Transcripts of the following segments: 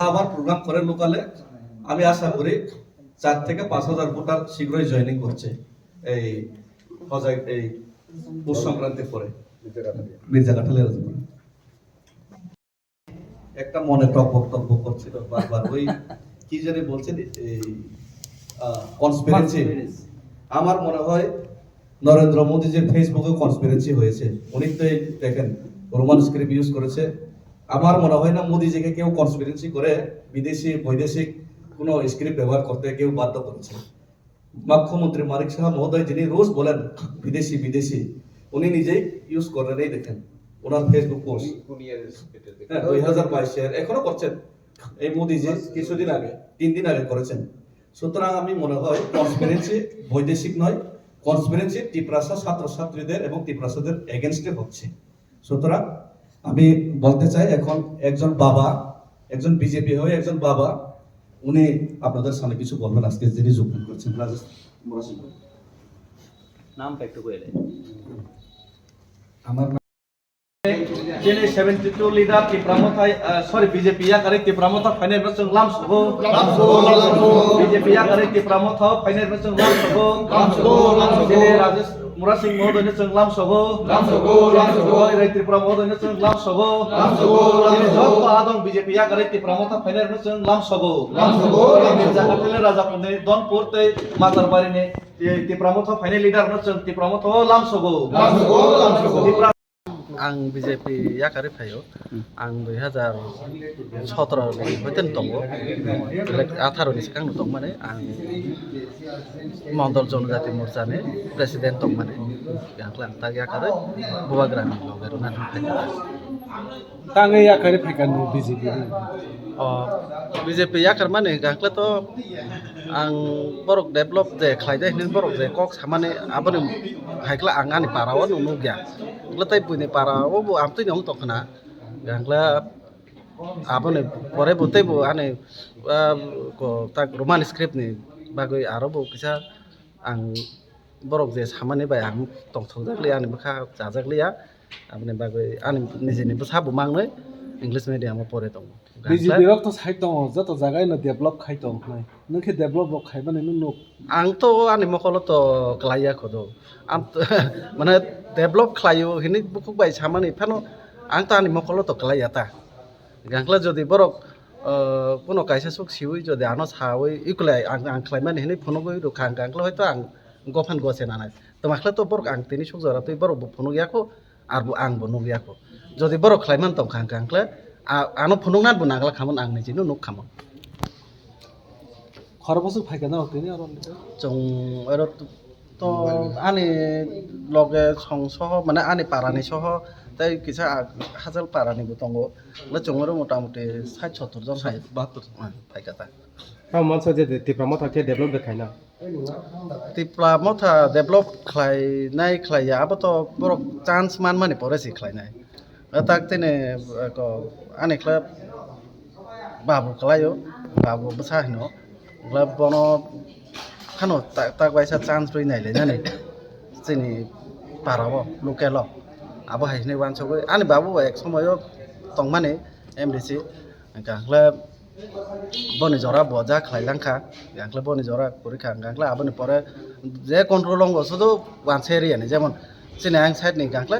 আবার প্রোগ্রাম করে লোকালে আমি আশা করি 4 থেকে 5,000 ভোটার শীঘ্রই জয়েনিং করছে এই হজাই এই পৌষ সংক্রান্তির পরে মির্জা কাঠালের একটা মনে টক বক্তব্য করছিল বারবার ওই কি জানি বলছেন এই কনস্পিরেন্সি। আমার মনে হয় নরেন্দ্র মোদী যে ফেসবুকে কনস্পিরেন্সি হয়েছে, উনি তো দেখেন রোমান স্ক্রিপ্ট ইউজ করেছে। আমার মনে হয় না মোদীজিকে কেউ কনস্পিরেন্সি করে বিদেশি বৈদেশিক কোনো স্ক্রিপ্ট ব্যবহার করতে কেউ বাধ্য করেছে। মুখ্যমন্ত্রী মানিক সাহা মহোদয় যিনি রোজ বলেন বিদেশি বিদেশি, উনি নিজেই ইউজ করেন। এই দেখেন ওনার ফেসবুক পোস্ট 2022-এর এখনো করছেন এই মোদীজি, কিছুদিন আগে 3 দিন আগে করেছেন। সুতরাং আমি মনে হয় কনস্পিরেন্সি বৈদেশিক নয়, কনস্পিরেন্সি টিপ্রাসা ছাত্রছাত্রীদের এবং টিপ্রাসাদের এগেনস্টে হচ্ছে। সুতরাং আমি বলতে চাই এখন একজন বাবা, একজন বিজেপি হয়ে একজন বাবা, উনি আপনাদের সামনে কিছু বলবেন আজকে যিনি যোগদান করছেন। রাজেশ মোরাসিং নামটা একটু কইলে আমার Jene 72 leader ki pramothai sorry BJP ya kare ki pramotha final bachung lam sobo BJP ya kare ki pramotha final bachung lam sobo Jene Rajesh Murasing mohodoy ne chung lam sobo Rai Tripura mohodoy ne chung lam sobo Jene jokto adong BJP ya kare ki pramotha final bachung lam sobo Mirza Kathile Rajapur ne Donpur te Matarbari ne ti pramotha final leader ne chung ti pramotha lam sobo आं BJP याकारि फायो आं 2017 नि होतेन दंगो 18 नि सिगां दं माने आं मण्डल जनजाति मोर्चानि प्रेसिडेन्ट दं माने गांख्ला ता याकारि बुवाग्रानि लगेर ना तांगे याकारि फायकान बिजेपि बिजेपि याकार माने गांख्ला तो आं बरक डेभलप जे खायदे हिन बरक जे कक सामाने आबनि हायख्ला आं आनि पाराव नुनु गया Letai punya para, bu am tu nyong tokna, gangla apa nih, pore bote bu ane, ko tak roman script nih, bagai Arab bu kisah ang borok je sama nih bayang tong thojak liya nih bakha jajak liya, apa nih bagai ane nije nih besar bu mang nih, English medium mau pore tong. BJP rok to side tong, jatuh jagai na develop khai tong, nih, nungke develop rok khai bane nung. Ang to ane mau kalau to kelaya kodo, am mana develop kelayu ini buku baik sama nih, pano ang to ane mau kalau to kelaya ta, gangla jadi borok puno kaisa suk siwi jadi anos hawi ikulai ang kelai mana ini puno gue itu kang gangla itu ang gofan gosen anai, to makla to borok ang tini suk zara to borok puno ya ko, arbu ang puno ya ko, jadi borok kelai mana to kang gangla, ano puno nat bu nangla kaman ang nih jinu nuk kaman. খরবসুক ফাইকানা হতেনি R Jong erot to ane loge songsoh mana ane parani soho tai kisah hasil parani butongo le jongero motamuti 60-70 John 72 pai kata তাও মনসা যে টিপ্রামথা কে develop দেখাইনা Diplomata develop khlai nai khlai ya abato borok chance man mani poresi khlai nai tak tene ko ane khlai babu khlayo babu besahino Glab bono kano tak baisa chance beri nai le nani sini parawo lokalo abo hai ne wan sogo ani babu ek somoyo tong mane MDC gangla boni jora boja khlai langkha gangla boni jora porikha gangla aboni pore je control longo sudu wan seri ani jemon sini ang side ni gangla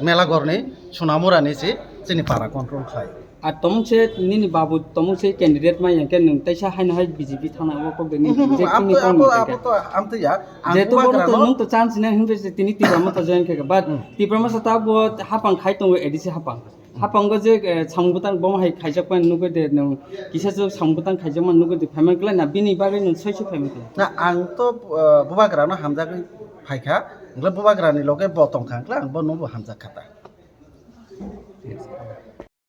melagor ni sunamura ni si sini para control khlai আর তমুক সে নিনি বাবু তমুক সে candidate মাই ইয়াকে নং তাইসা hyena high BJP থানা ও কো দেনি যে তিনি কোন amto ya যেহেতু বড় তো নং তো চান্স না হিমবে যে তিনি তিব্রামা তো জয়েন কে বাট তিব্রামা সাতা ব হাপাং খাই তো এডিসি হাপাং হাপাং গো যে সাংবুতান বম হাই খাইজাক পান নুগো দে নং কিসা যে সাংবুতান খাইজাক মান নুগো দে ফাইমান কলা না বিনি বাগে নং সইছে ফাইমান na ang to bubagrano hamjak phaikha ngla bubagrani loge botong khangla ang bo no hamjak khata